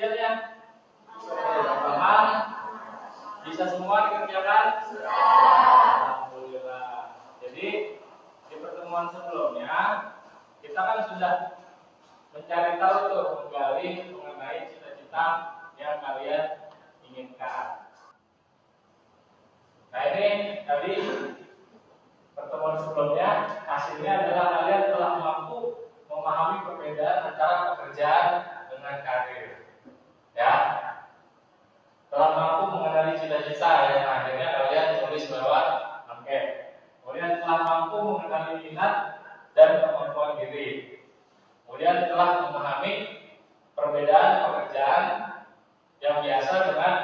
ujiannya? Paham? Bisa semua dikerjakan? Alhamdulillah. Jadi di pertemuan sebelumnya kita kan sudah mencari tahu tuh, menggali mengenai cita-cita yang kalian inginkan. Nah ini tadi pertemuan sebelumnya hasilnya adalah kalian telah mampu memahami perbedaan antara pekerjaan dengan karir. Ya, telah mampu mengenali cita-cita yang akhirnya kalian tulis lewat angket. Kemudian telah mampu mengenali minat dan kemampuan diri. Kemudian telah memahami perbedaan pekerjaan yang biasa dengan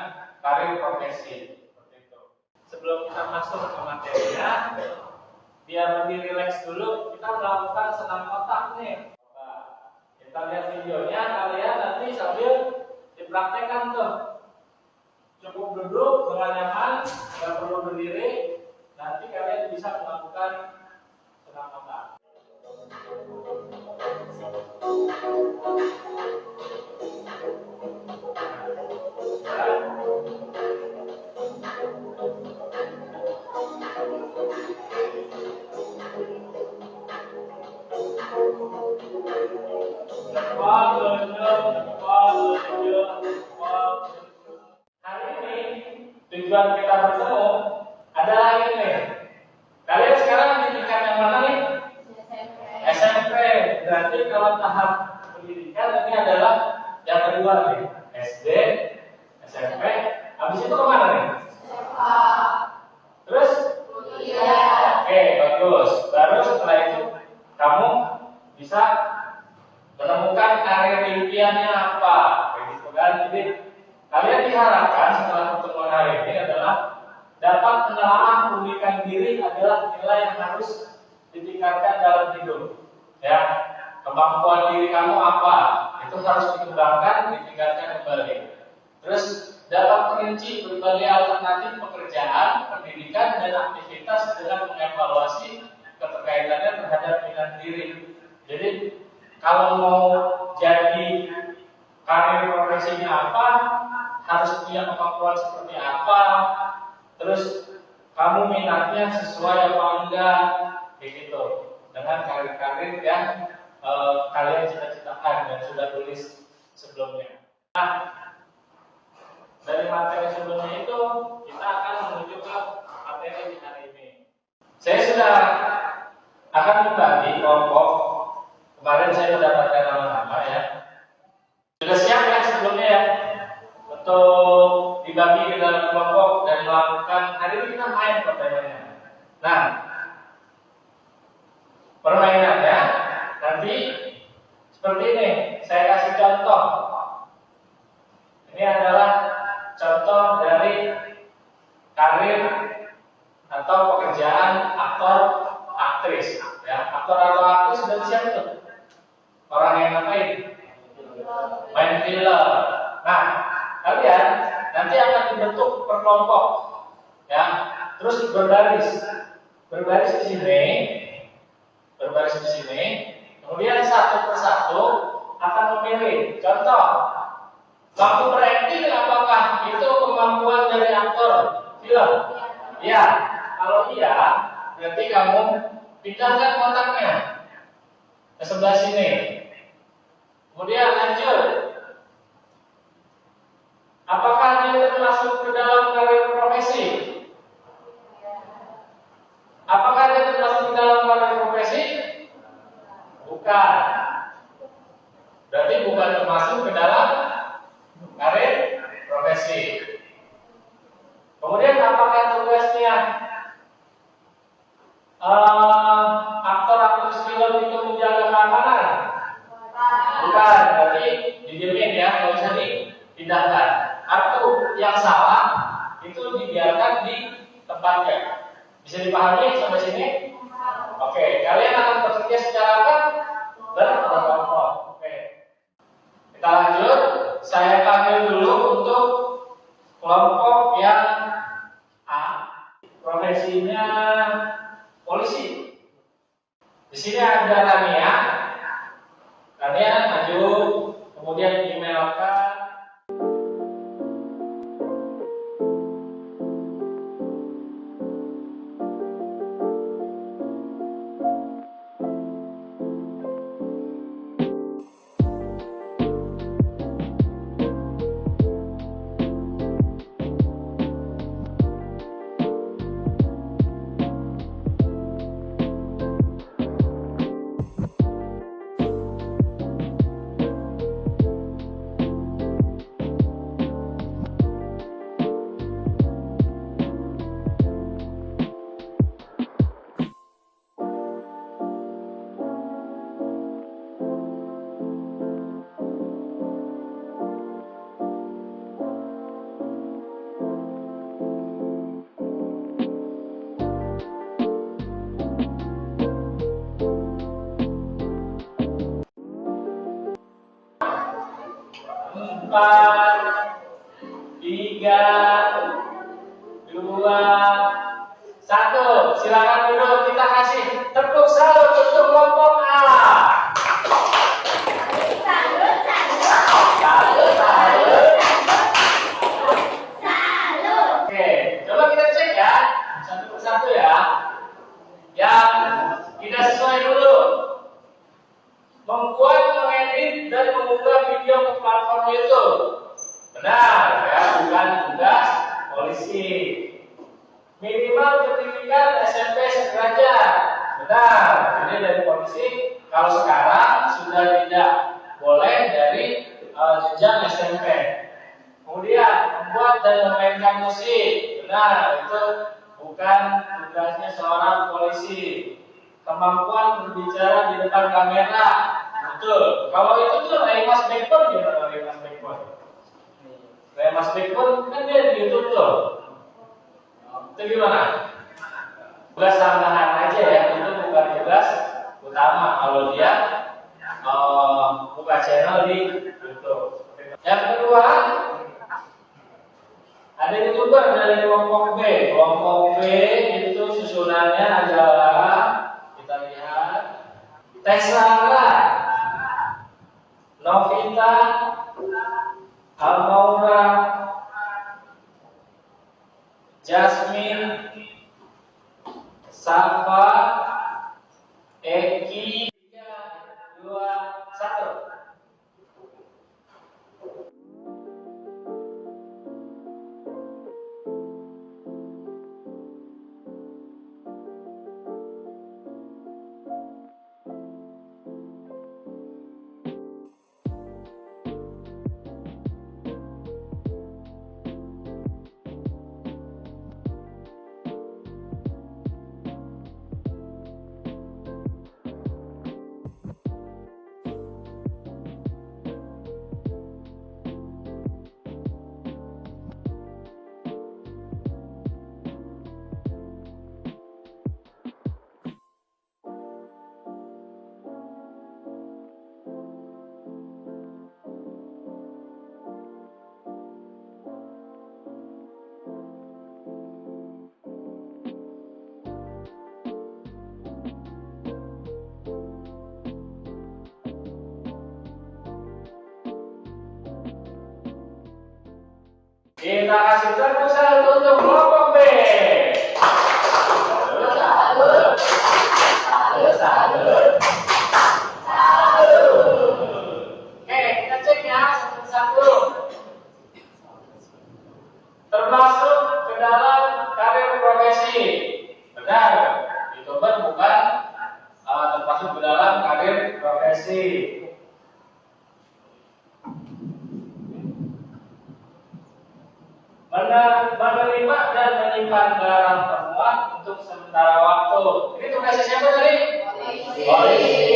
karir profesi. Seperti itu. Sebelum kita masuk ke materinya, biar lebih rileks dulu, kita melakukan senam otak nih. Kita lihat videonya, kalian nanti sambil dipraktekkan tuh. Cukup duduk dengan nyaman, nggak perlu berdiri. Nanti kalian bisa melakukan senam otak. Hari ini tujuan kita bertemu adalah ini. Kalian sekarang di tingkat yang mana nih? SMP. Berarti kalau tahap pendidikan ini adalah yang kedua nih. SD, SMP. Habis itu kemana nih? Terus? Oke, bagus. Baru setelah itu kamu bisa menemukan karir impiannya apa, begitu kan? Jadi kalian diharapkan setelah pertemuan hari ini adalah dapat menelaah pendidikan diri adalah nilai yang harus ditingkatkan dalam hidup. Ya, kemampuan diri kamu apa? Itu harus dikembangkan, ditingkatkan kembali. Terus dapat merinci berbagai alternatif pekerjaan, pendidikan, dan aktivitas dengan mengevaluasi keterkaitannya terhadap minat diri. Jadi kalau mau jadi karir profesinya apa, harus punya kemampuan seperti apa, terus kamu minatnya sesuai apa enggak, begitu. Dengan karir-karir yang kalian cita-citakan dan sudah tulis sebelumnya. Nah, dari materi sebelumnya itu kita akan menuju ke materi di hari ini. Saya sudah akan membagi kelompok. Kemarin saya mendapatkan nama-nama ya. Sudah siap ya sebelumnya ya untuk dibagi ke dalam kelompok dan melakukan. Hari ini kita main permainannya. Nah, permainannya nanti seperti ini. Saya kasih contoh. Ini adalah contoh dari karir atau pekerjaan aktor aktris. Ya, aktor atau aktris sudah siap tuh. Orang yang ngapain? Main film. Nah, kalian nanti akan dibentuk per kelompok, ya. Terus berbaris di sini, Kemudian satu persatu akan memilih. Contoh, waktu berakting apakah itu kemampuan dari aktor film? Ya, kalau iya, berarti kamu pindahkan kotaknya ke sebelah sini. Kemudian lanjut. Apakah dia termasuk ke dalam karir profesi? Apakah dia termasuk ke dalam karir profesi? Bukan. Berarti bukan termasuk ke dalam karir profesi. Kemudian apakah tugasnya aktor aktris film itu menjaga keamanan? Bukan, berarti didiemin ya, nggak usah dipindahkan. Atau yang salah itu dibiarkan di tempatnya. Bisa dipahami sampai sini? Oke, kalian akan bekerja secara apa? Berkelompok. Oke. Kita lanjut. Saya panggil dulu untuk kelompok yang A, profesinya polisi. Di sini ada Tania maju, kemudian emailkan 4, 3, 2, 1. Silakan duduk, kita kasih tepuk salut untuk kelompok A. Salut. Oke, coba kita cek ya, satu persatu ya. Yang tidak sesuai dulu. Membuat, mengedit, dan mengunggah video ke platform YouTube. Benar ya, bukan tugas polisi. Minimal pendidikan SMP sederajat. Benar. Jadi dari polisi kalau sekarang sudah tidak boleh dari jenjang SMP. Kemudian membuat dan memainkan musik. Benar, itu bukan tugasnya seorang polisi. Kemampuan berbicara di depan kamera. Betul. Kalau itu tuh Remas Backbone gimana Remas Backbone? Remas Backbone kan dia di YouTube tuh. Itu gimana? Tugas tambahan aja ya, itu bukan tugas utama kalau dia buka channel di YouTube. Yang kedua, ada YouTuber dari kelompok B. Kelompok B itu susunannya adalah, kita lihat, Tesla, Novita, Almaura, Jasmine, Safa, Eki. 3, 2, 1. Kita kasih tepuk salut untuk kelompok B. Salut. Oke, kita cek ya satu-satu. Termasuk ke dalam karir profesi. Benar, YouTuber bukan termasuk ke dalam karir profesi. Menerima dan menyimpan barang temuan untuk sementara waktu. Ini tugasnya siapa tadi? Polisi.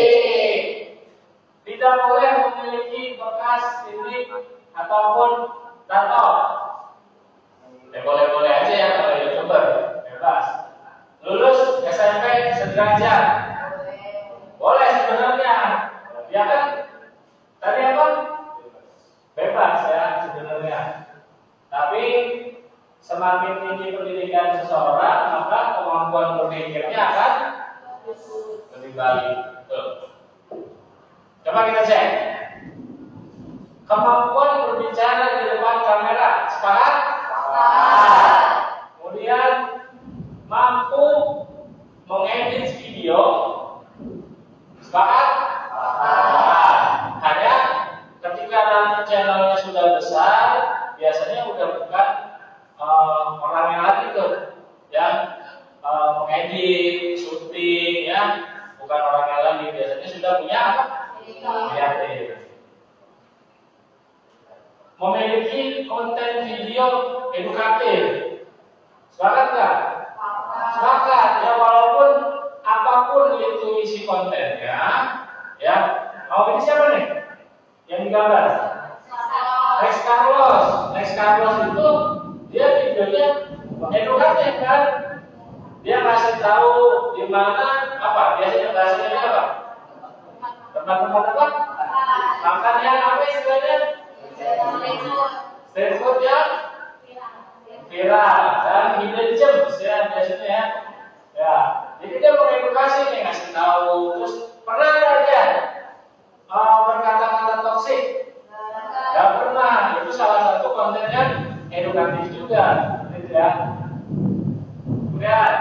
Tidak boleh memiliki bekas titik ataupun tato. Boleh-boleh aja ya kalau YouTuber, bebas. Lulus SMP sederajat. Boleh sebenarnya. Ya kan? Tadi apa? Bebas ya sebenarnya. Tapi semakin tinggi pendidikan seseorang, maka kemampuan berpikirnya akan lebih baik. Betul. Coba kita cek. Kemampuan berbicara di depan kamera, sepakat? Sepakat. Kemudian mampu mengedit video, sepakat? Sepakat. Hanya ketika nanti channelnya sudah besar, biasanya udah bukan orang yang lagi tuh yang mengedit, syuting ya, bukan orang yang lagi, biasanya sudah punya apa? Kreatif. Memiliki konten video edukatif, sepakat nggak? Sepakat ya, walaupun apapun itu isi kontennya, ya. Mau ini siapa nih? Yang digambar? Lex Carlos itu dia videonya edukatif kan? Dia kasih tahu di mana apa? Biasanya bahasanya apa? Tempat-tempat apa? Makan yang apa istilahnya? Street food yang viral dan hidden gems ya biasanya ya. Ya, jadi dia mengedukasi nih, ngasih tahu. Terus pernah nggak dia berkata-kata toksik? Nggak pernah. Itu salah satu konten yang edukatif juga, gitu ya. Kemudian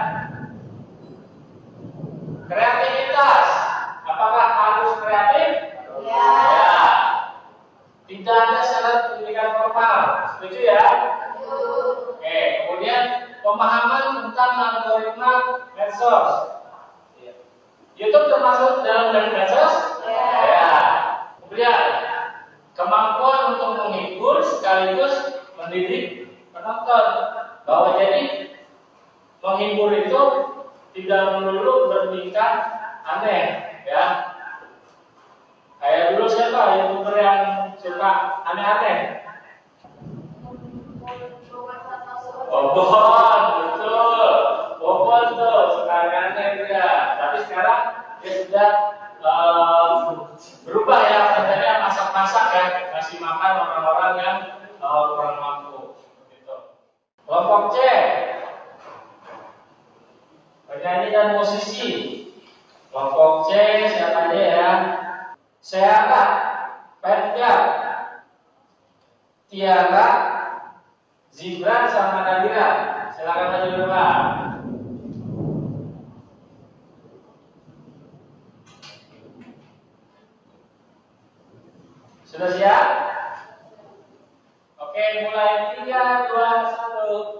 kreativitas. Apakah harus kreatif? Ya. Tidak ada syarat pendidikan formal. Setuju ya? Oke, kemudian pemahaman tentang algoritma medsos. YouTube termasuk dalam medsos? Ya. Kemudian kemampuan untuk menghibur sekaligus mendidik penonton. Bahwa jadi menghibur itu tidak melulu bertingkah aneh, ya. Kayak dulu siapa YouTuber yang suka aneh-aneh? Bobon, betul. Bobon tuh suka aneh dia. Tapi sekarang dia sudah berubah ya, katanya masak-masak ya, kasih makan orang-orang yang kurang mampu. Gitu. Kelompok C, penyanyi dan musisi. Kelompok C siapa aja ya? Seara, Petga, Tiara, Zibran sama Nadira. Silakan maju dulu Pak. Sudah siap? Oke, mulai 3, 2, 1.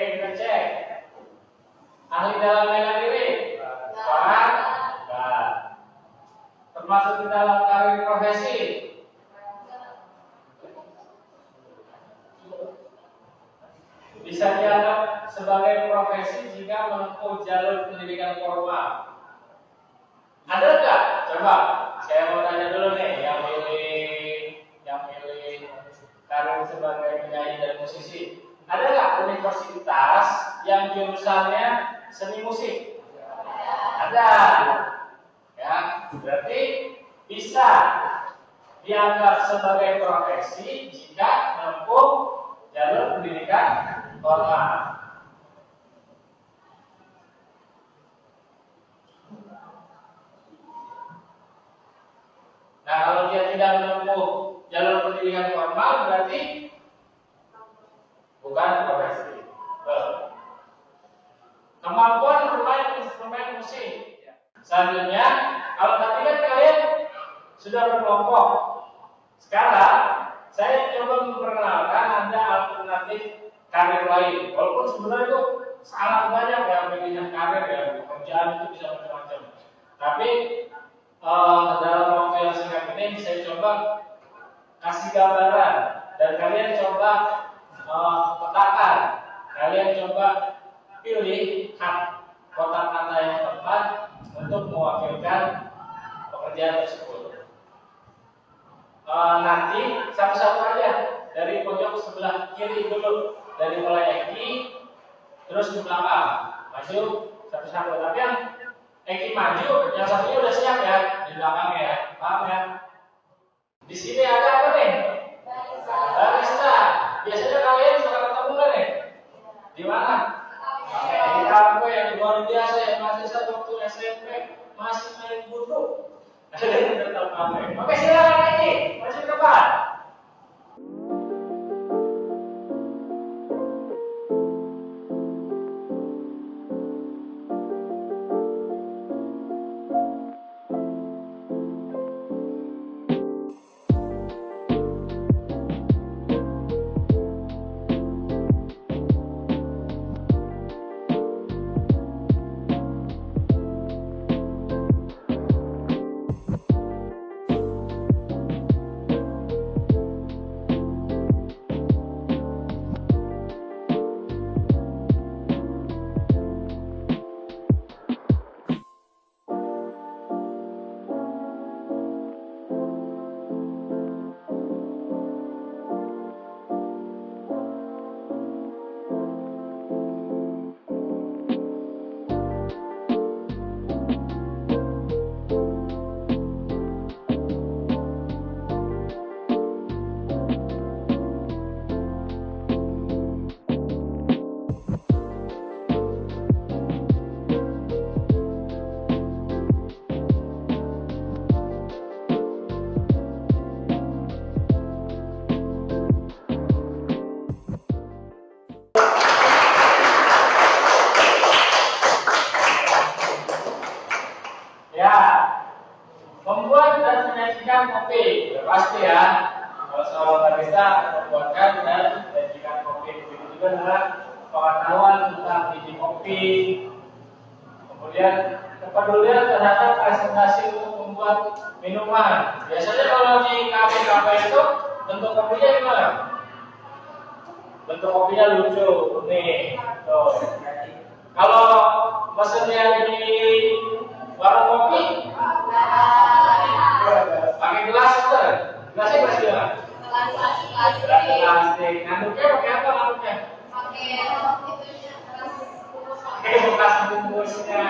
Oke, kita cek. Ahli dalam bela diri? Pak? Nah. Termasuk di dalam karir profesi? Bisa dianggap sebagai profesi jika menempuh jalur pendidikan formal. Ada nggak? Coba, saya mau tanya dulu nih, yang milih karir sebagai penyanyi dan musisi. Ada nggak universitas yang jurusannya seni musik? Ada. Ya, berarti bisa dianggap sebagai profesi jika menempuh jalur pendidikan formal. Nah, kalau dia tidak menempuh jalur pendidikan formal berarti bukan profesi. Kemampuan bermain instrumen musik. Selanjutnya, kalau tadi kan kalian sudah berkelompok. Sekarang saya coba memperkenalkan ada alternatif karir lain. Walaupun sebenarnya itu sangat banyak ya pilihan karir ya, pekerjaan itu bisa macam-macam. Tapi dalam waktu yang singkat ini saya coba kasih gambaran dan kalian coba petakan. Kalian coba pilih kotak kata yang tepat untuk mewakilkan pekerjaan tersebut. Nanti satu-satu aja dari pojok sebelah kiri dulu, dari mulai Eki terus ke belakang maju satu-satu. Tapi yang Eki maju, yang satunya udah siap ya di belakangnya ya, paham ya? Di sini ada apa nih? Barista. Biasanya kalian suka ketemu kan nih? Di mana? Di kampung yang luar biasa yang masih satu waktu SMP masih main buduk. Ada yang tetap kampung. Oke, silakan lagi, maju ke depan. Kalau seorang barista membuatkan dan menyajikan kopi, begitu juga dengan pengetahuan tentang biji kopi, kemudian kepedulian terhadap presentasi untuk membuat minuman. Biasanya kalau di kafe-kafe itu bentuk kopinya gimana? Bentuk kopinya lucu, nih. Tuh. Kalau mesennya di warung kopi, pakai gelas tuh. Gelasnya gelas gimana? Gelas plastik. Ngaduknya pakai apa ngaduknya? Pakai bekas bungkusnya.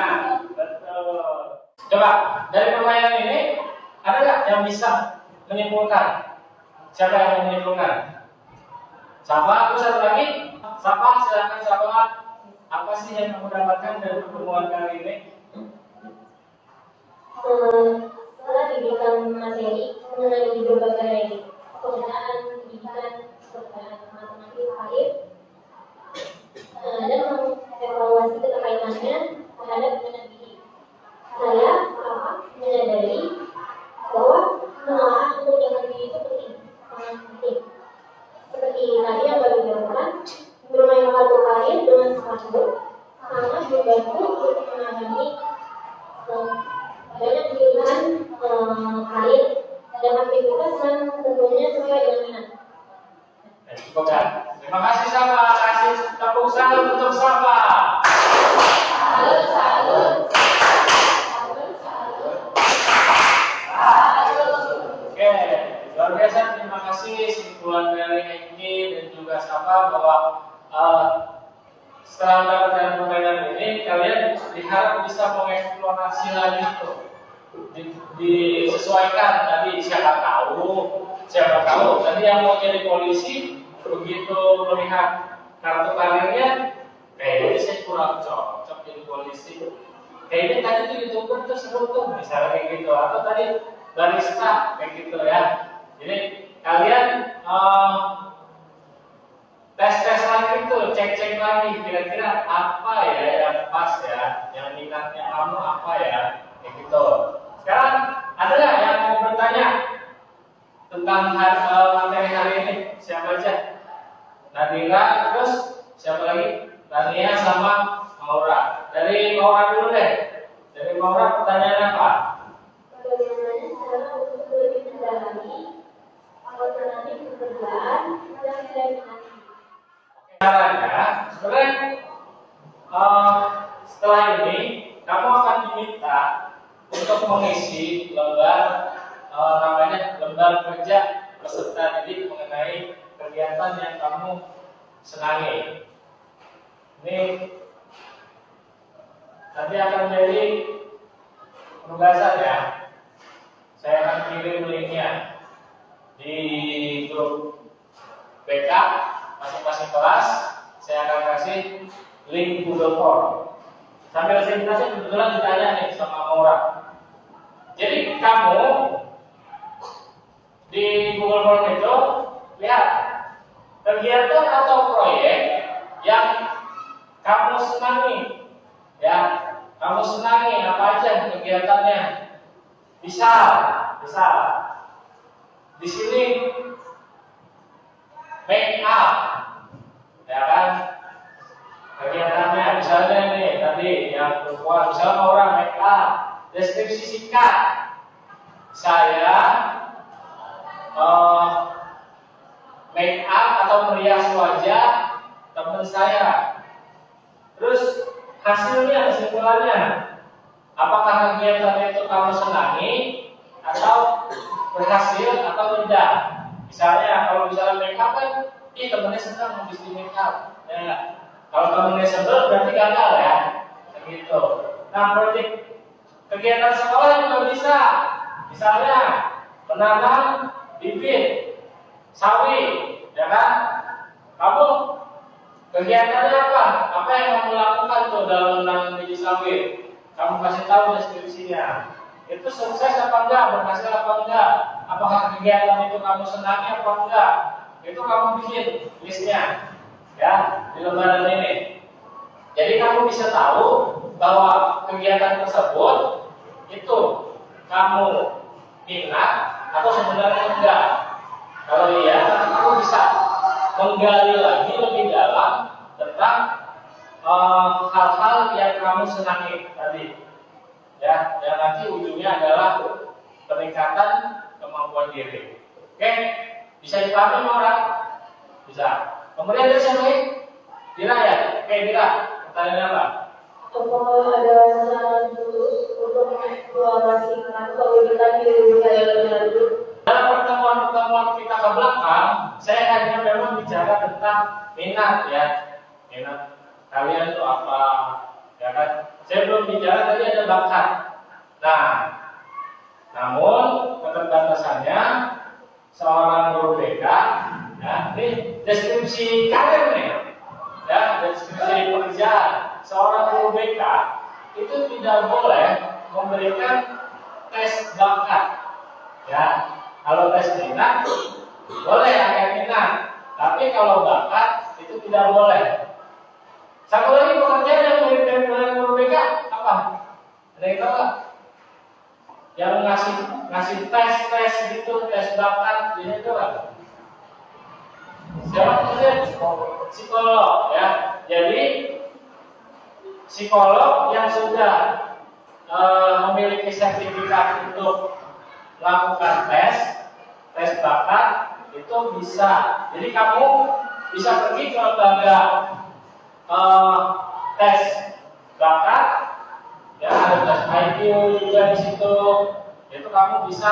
Betul. Coba dari permainan ini ada nggak yang bisa menyimpulkan? Siapa yang mau menyimpulkan? Siapa? Terus satu lagi? Siapa? Silakan siapa? Apa sih yang kamu dapatkan dari pertemuan kali ini? Setelah diberikan materi mengenai berbagai penggunaan pendidikan seperti matematik, air, dan mengevaluasi keterkaitannya terhadap minat diri. Saya menyadari bahwa pengenalan untuk minat diri itu penting, sangat penting. Seperti tadi yang baru dilakukan, bermain kartu air dengan kartu sangat membantu untuk menangani banyak pilihan karir dan aktivitas yang tentunya sesuai dengan minat. Cukup kan? Terima kasih Sapa. Kasih tepuk tangan untuk Sapa. Salut, salut. Oke, luar biasa. Terima kasih simpulan dari Eki dan juga Sapa bahwa setelah mendapatkan permainan ini kalian diharap bisa mengeksplorasi lagi tuh. Disesuaikan tadi siapa tahu tadi yang mau jadi polisi begitu melihat kartu karirnya kayaknya saya kurang cocok jadi polisi, kayaknya tadi tuh YouTuber tuh seru tuh misalnya kayak gitu, atau tadi barista kayak gitu ya. Jadi kalian tes lagi tuh, cek lagi kira-kira apa ya yang pas ya, yang minatnya kamu apa ya, kayak gitu. Sekarang ada nggak yang mau bertanya tentang materi hari ini? Siapa aja? Nadira, terus siapa lagi? Tania sama Maura. Dari Maura dulu deh. Dari Maura pertanyaan apa? Bagaimana cara untuk lebih mendalami alternatif pekerjaan yang saya minati? Caranya, sebenarnya setelah ini kamu akan diminta untuk mengisi lembar namanya lembar kerja peserta didik mengenai kegiatan yang kamu senangi. Ini nanti akan menjadi penugasan ya. Saya akan kirim linknya di grup BK masing-masing kelas. Saya akan kasih link Google Form. Sambil presentasi kebetulan ditanya nih sama orang. Jadi kamu di Google Form itu lihat kegiatan atau proyek yang kamu senangi, ya kamu senangi apa aja kegiatannya. Misal di sini make up, ya kan? Kegiatannya misalnya nih tadi yang perempuan, misalnya orang make up, deskripsi singkat. Saya make up atau merias wajah teman saya. Terus hasilnya, kesimpulannya, apakah kegiatan itu kamu senangi atau berhasil atau tidak? Misalnya kalau misalnya make up kan, temennya senang habis di make up. Ya. Kalau kamu sebel berarti gagal ya, begitu. Nah, proyek kegiatan sekolah juga bisa, misalnya menanam bibit sawit, ya kan? Kamu kegiatannya apa? Apa yang kamu lakukan tuh dalam menanam bibit sawit? Kamu kasih tahu deskripsinya. Itu sukses apa enggak? Berhasil apa enggak? Apakah kegiatan itu kamu senangi apa enggak? Itu kamu bikin listnya. Ya, di lembaran ini. Jadi kamu bisa tahu bahwa kegiatan tersebut itu kamu minat atau sebenarnya enggak. menggali lagi lebih dalam tentang hal-hal yang kamu senangi tadi, ya, yang nanti ujungnya adalah peningkatan kemampuan diri. Oke, bisa dipahami orang? Bisa. Kemudian ada siapa lagi? Dira ya? Oke, Dira, pertanyaannya apa? Apakah ada saran khusus untuk mengeksplorasikan keunikan diri saya lebih lanjut? Dalam pertemuan-pertemuan kita ke belakang, saya hanya memang bicara tentang minat ya, minat kalian itu apa, ya kan? Saya belum bicara tadi ada bakat. Nah, namun keterbatasannya seorang guru BK, ya, ini deskripsi karir nih, ya, deskripsi pekerjaan. Seorang guru BK itu tidak boleh memberikan tes bakat, ya. Kalau tes minat boleh ada minat, tapi kalau bakat itu tidak boleh. Satu lagi pekerjaan yang mirip dengan guru BK apa? Ada yang tahu nggak? Yang ngasih tes gitu, tes bakat ini itu kan? Siapa kemudian? Psikolog ya. Jadi psikolog yang sudah memiliki sertifikat untuk melakukan tes bakat itu bisa. Jadi kamu bisa pergi ke lembaga tes bakat, ya ada tes IQ juga di situ. Itu kamu bisa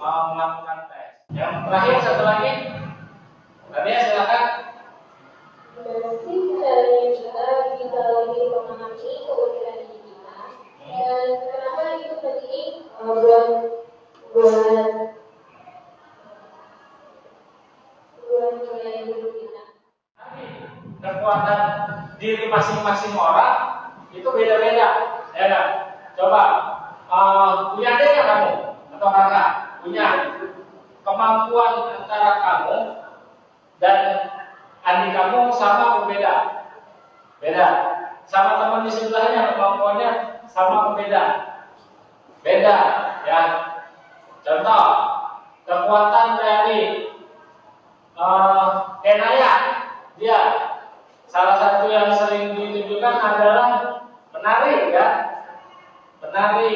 melakukan tes. Yang terakhir satu lagi, tadi silakan. Berarti caranya kita bisa lebih memahami keunikan diri kita dan kenapa itu penting buat mulai hidup kita. Kekuatan diri masing-masing orang itu beda-beda, ya kan? Coba punya adik nggak kamu atau kakak? Punya. Kemampuan antara kamu dan adik kamu sama berbeda? Beda. Sama teman di sebelahnya kemampuannya sama berbeda? Beda, ya. Contoh, kekuatan dari Kenaya, dia salah satu yang sering ditunjukkan adalah menari, ya. Menari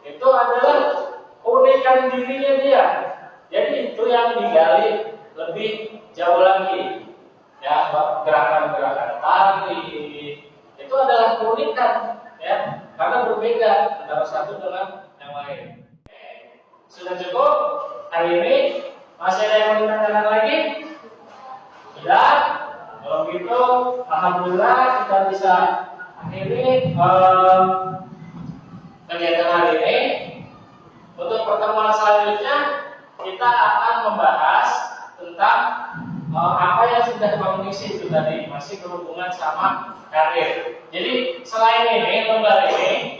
itu adalah keunikan dirinya dia. Jadi itu yang digali lebih jauh lagi, ya, gerakan-gerakan tari itu adalah keunikan, ya, karena berbeda antara satu dengan yang lain. Sudah cukup hari ini? Masih ada yang mau ditanyakan lagi? Sudah? Kalau gitu, alhamdulillah kita bisa akhiri kegiatan hari ini. Untuk pertemuan selanjutnya kita akan membahas tentang apa yang sudah kamu isi itu tadi, masih berhubungan sama karir. Jadi selain ini, lembar ini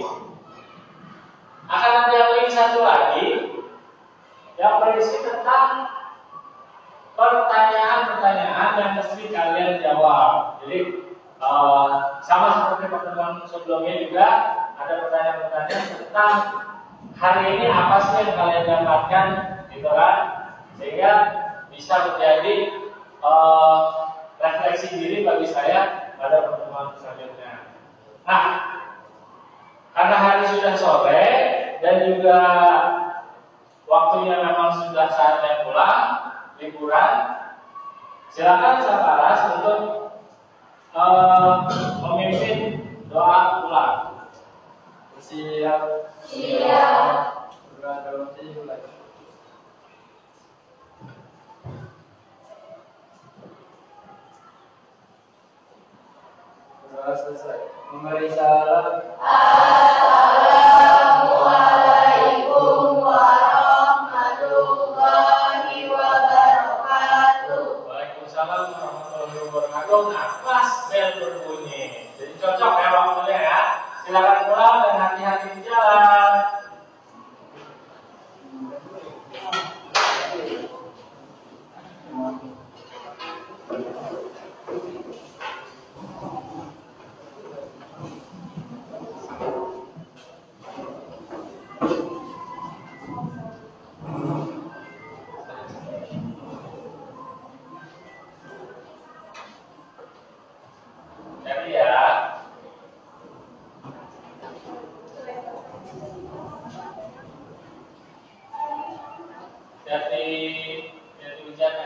akan ada link satu lagi yang berisi tentang pertanyaan-pertanyaan yang mesti kalian jawab. Jadi sama seperti pertemuan sebelumnya juga ada pertanyaan-pertanyaan tentang hari ini apa sih yang kalian dapatkan, gitu kan? Sehingga bisa menjadi refleksi diri bagi saya pada pertemuan selanjutnya. Nah, karena hari sudah sore dan juga waktunya memang sudah saatnya pulang, liburan, silakan Saparas untuk memimpin doa pulang. Siap. Selesai. Memberi salam. Assalamualaikum warahmatullahi wabarakatuh. Waalaikumsalam warahmatullahi wabarakatuh. Nah, pas bel berbunyi. Jadi cocok ya waktunya ya. Silakan pulang dan hati-hati di jalan. rinciannya.